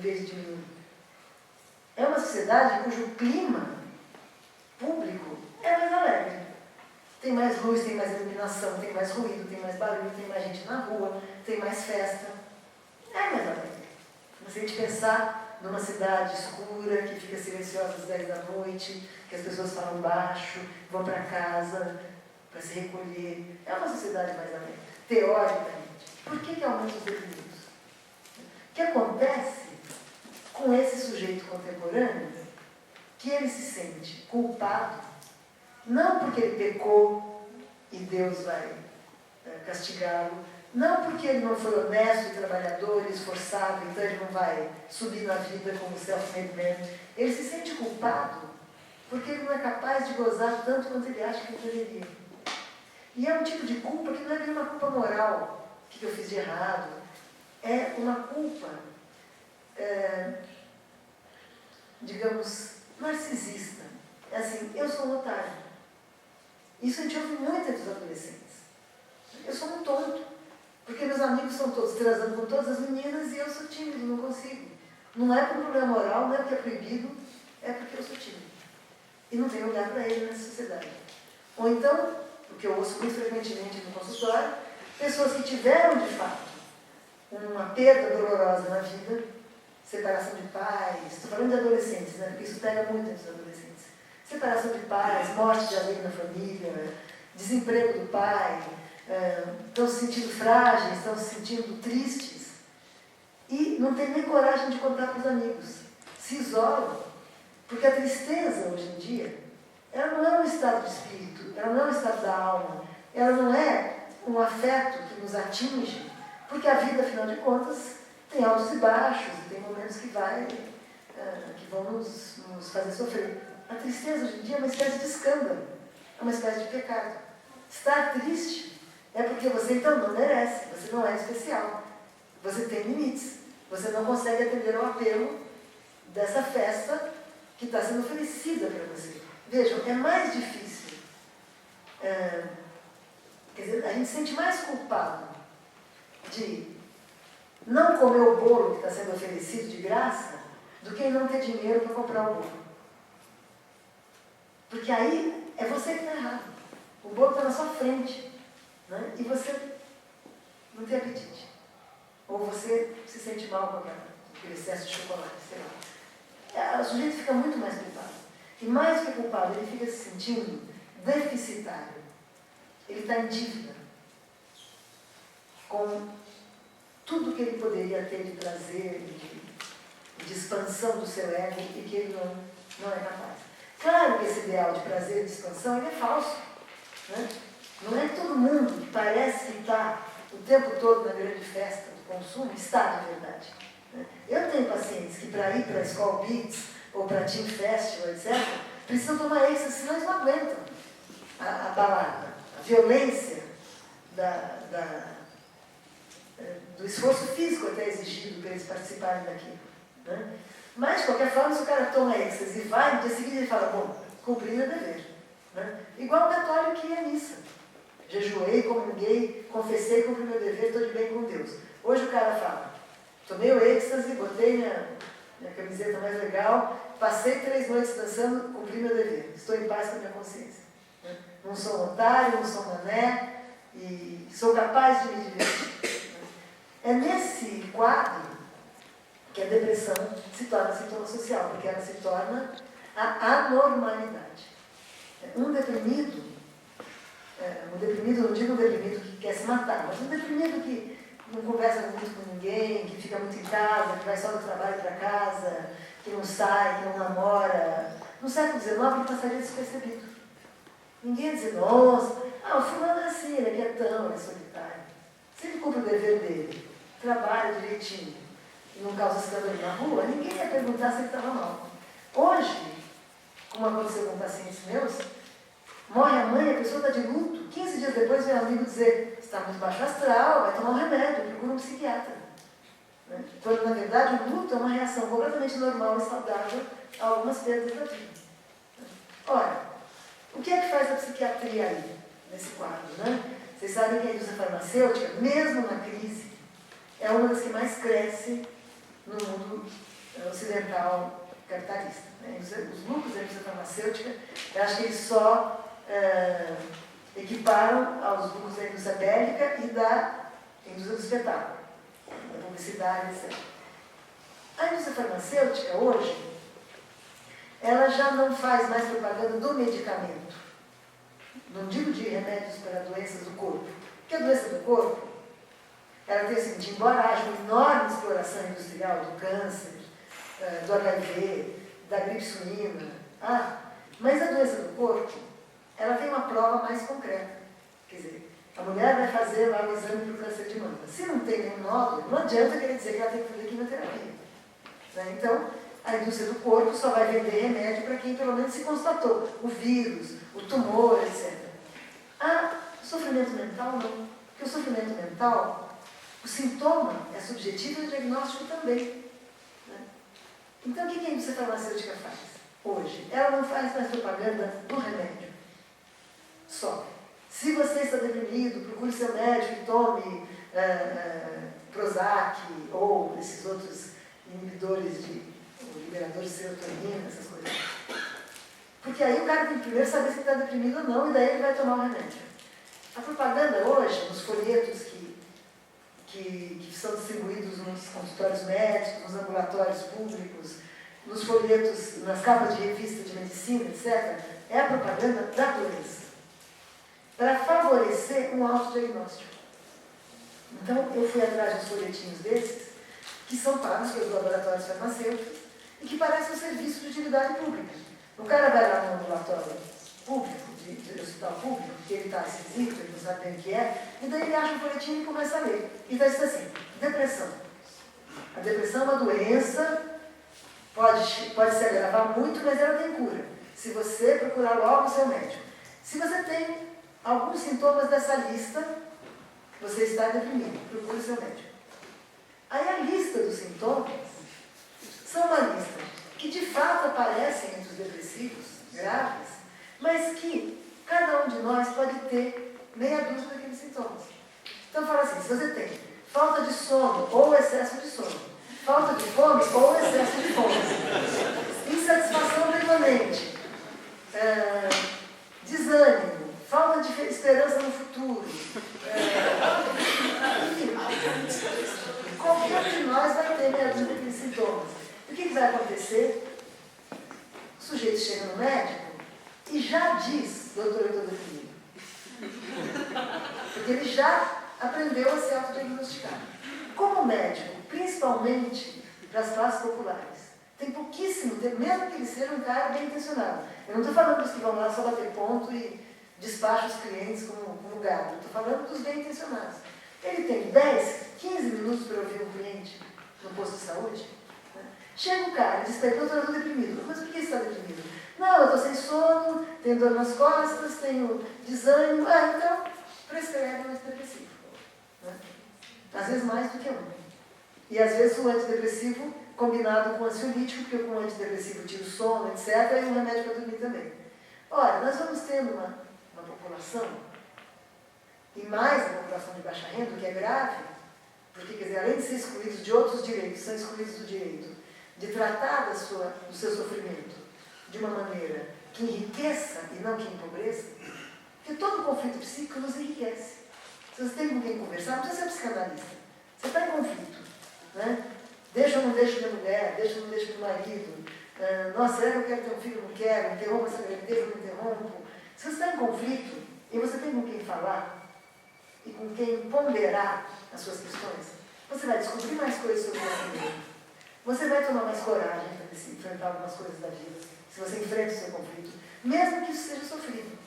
vez de diminuir. É uma sociedade cujo clima público é mais alegre. Tem mais luz, tem mais iluminação, tem mais ruído, tem mais barulho, tem mais gente na rua, tem mais festa. É mais alegre. Se a gente pensar numa cidade escura, que fica silenciosa às 10 da noite, que as pessoas falam baixo, vão para casa para se recolher, é uma sociedade mais alegre, teoricamente. Por que aumenta os deprimidos? O que acontece com esse sujeito contemporâneo, que ele se sente culpado, não porque ele pecou e Deus vai castigá-lo, não porque ele não foi honesto, trabalhador, esforçado, então ele não vai subir na vida como self-made man. Ele se sente culpado porque ele não é capaz de gozar tanto quanto ele acha que ele deveria. E é um tipo de culpa que não é bem uma culpa moral, o que eu fiz de errado. É uma culpa, digamos, narcisista. É assim, eu sou um otário. Isso a gente ouve muito entre os adolescentes. Eu sou um tonto. Porque meus amigos estão todos transando com todas as meninas e eu sou tímido, não consigo. Não é por um problema moral, não é porque é proibido, é porque eu sou tímido. E não tenho lugar para ele nessa sociedade. Ou então, o que eu ouço muito frequentemente no consultório, pessoas que tiveram, de fato, uma perda dolorosa na vida, separação de pais, estou falando de adolescentes, né? Porque isso pega muito entre os adolescentes. Separação de pais, morte de alguém na família, desemprego do pai, estão se sentindo frágeis, estão se sentindo tristes e não tem nem coragem de contar para os amigos. Se isolam, porque a tristeza hoje em dia, ela não é um estado de espírito, ela não é um estado da alma, ela não é um afeto que nos atinge, porque a vida, afinal de contas, tem altos e baixos, e tem momentos que vão nos fazer sofrer. A tristeza hoje em dia é uma espécie de escândalo, é uma espécie de pecado. Estar triste é porque você então não merece, você não é especial, você tem limites, você não consegue atender ao apelo dessa festa que está sendo oferecida para você. Vejam, é mais difícil, quer dizer, a gente se sente mais culpado de não comer o bolo que está sendo oferecido de graça do que não ter dinheiro para comprar o bolo. Porque aí é você que está errado. O bolo está na sua frente. Né? E você não tem apetite. Ou você se sente mal com aquele excesso de chocolate, sei lá. O sujeito fica muito mais culpado. E mais do que culpado, ele fica se sentindo deficitário. Ele está em dívida com tudo que ele poderia ter de prazer, de expansão do seu ego, e que ele não é capaz. Claro que esse ideal de prazer e de expansão ele é falso. Né? Não é todo mundo que parece que está o tempo todo na grande festa do consumo, está de verdade. Né? Eu tenho pacientes que para ir para a Skol Beats ou para a Team Festival, etc., precisam tomar êxtase, senão eles não aguentam a balada, a violência do esforço físico até exigido para eles participarem daquilo. Né? Mas, de qualquer forma, se o cara toma êxtase e vai, no dia seguinte ele fala, bom, cumpri meu dever. Né? Igual o católico que ia à missa. Jejuei, comunguei, confessei, cumpri meu dever, estou de bem com Deus. Hoje o cara fala, tomei o êxtase, botei minha camiseta mais legal, passei 3 noites dançando, cumpri meu dever. Estou em paz com a minha consciência. Né? Não sou um otário, não sou um mané, e sou capaz de me divertir. É nesse quadro que a depressão se torna sintoma social, porque ela se torna a anormalidade. Um deprimido, não digo um deprimido que quer se matar, mas um deprimido que não conversa muito com ninguém, que fica muito em casa, que vai só do trabalho para casa, que não sai, que não namora. No século XIX ele passaria despercebido. Ninguém ia dizer, nossa, o fulano é assim, ele é quietão, ele é solitário. Se ele cumpre o dever dele, trabalha direitinho e não causa escândalo na rua, ninguém ia perguntar se ele estava mal. Hoje, como aconteceu com pacientes meus, morre a mãe, a pessoa está de luto, 15 dias depois vem um amigo dizer, está muito baixo astral, vai tomar um remédio, procura um psiquiatra. Né? Quando, na verdade, o luto é uma reação completamente normal e saudável a algumas perdas da vida. Ora, o que é que faz a psiquiatria aí, nesse quadro? Né? Vocês sabem que a indústria farmacêutica, mesmo na crise, é uma das que mais cresce no mundo ocidental capitalista. Né? Os lucros da indústria farmacêutica, eu acho que eles só equiparam aos lucros da indústria bélica e da indústria do espetáculo, da publicidade, etc. A indústria farmacêutica, hoje, ela já não faz mais propaganda do medicamento. Não digo de remédios para doenças do corpo. Porque a doença do corpo, ela tem o seguinte, embora haja uma enorme exploração industrial do câncer, do HIV, da gripe suína, mas a doença do corpo, ela tem uma prova mais concreta. Quer dizer, a mulher vai fazer lá o exame para o câncer de mama. Se não tem nenhum nódulo, não adianta querer dizer que ela tem que fazer quimioterapia. Né? Então, a indústria do corpo só vai vender remédio para quem pelo menos se constatou o vírus, o tumor, etc. O sofrimento mental não. Porque o sofrimento mental, o sintoma é subjetivo e o diagnóstico também. Né? Então, o que a indústria farmacêutica faz hoje? Ela não faz mais propaganda do remédio. Só. Se você está deprimido, procure seu médico e tome Prozac ou esses outros inibidores liberadores de serotonina, essas coisas. Porque aí o cara tem que primeiro saber se está deprimido ou não, e daí ele vai tomar o remédio. A propaganda hoje, nos folhetos que são distribuídos nos consultórios médicos, nos ambulatórios públicos, nos folhetos, nas capas de revista de medicina, etc., é a propaganda da doença, para favorecer um autodiagnóstico. Então, eu fui atrás de uns folhetinhos desses, que são pagos pelos laboratórios farmacêuticos e que parecem um serviço de utilidade pública. O cara vai lá no ambulatório público, de hospital público, porque ele está esquisito, ele não sabe bem o que é, e daí ele acha um folhetinho e começa a ler. E está escrito assim, depressão. A depressão é uma doença, pode se agravar muito, mas ela tem cura. Se você procurar logo o seu médico. Se você tem alguns sintomas dessa lista, você está deprimido, procure o seu médico. Aí a lista dos sintomas são uma lista que de fato aparecem entre os depressivos graves, mas que cada um de nós pode ter meia dúzia daqueles sintomas. Então fala assim, se você tem falta de sono ou excesso de sono, falta de fome ou excesso de fome, insatisfação permanente, desânimo, falta de esperança no futuro, qualquer de nós vai ter meia dúzia daqueles sintomas. E o que vai acontecer? O sujeito chega no médico e já diz, doutor, eu estou deprimido. Porque ele já aprendeu a se autodiagnosticar. Como médico, principalmente para as classes populares, tem pouquíssimo tempo, mesmo que ele seja um cara bem intencionado. Eu não estou falando dos que vão lá só bater ponto e despacham os clientes como gado. Eu estou falando dos bem intencionados. Ele tem 10, 15 minutos para ouvir um cliente no posto de saúde. Né? Chega um cara e diz para ele, doutor, eu estou deprimido. Mas por que você está deprimido? Não, eu estou sem sono, tenho dor nas costas, tenho desânimo. Então, prescreve um antidepressivo. Né? Às vezes mais do que um. E às vezes o antidepressivo combinado com o ansiolítico, porque com o antidepressivo tira o sono, etc., e um remédio para dormir também. Ora, nós vamos tendo uma população, e mais a população de baixa renda, que é grave, porque, quer dizer, além de ser excluídos de outros direitos, são excluídos do direito de tratar do seu sofrimento de uma maneira que enriqueça e não que empobreça, porque todo conflito psíquico nos enriquece. Se você tem com quem conversar, não precisa ser psicanalista. Você está em conflito. Né? Deixa ou não deixa minha mulher, deixa ou não deixa meu marido, nossa, será que eu quero ter um filho ou não quero, interrompo essa gravidez ou não interrompo. Se você está em conflito e você tem com quem falar e com quem ponderar as suas questões, você vai descobrir mais coisas sobre você mesmo. Você vai tomar mais coragem para enfrentar algumas coisas da vida, se você enfrenta o seu conflito, mesmo que isso seja sofrido.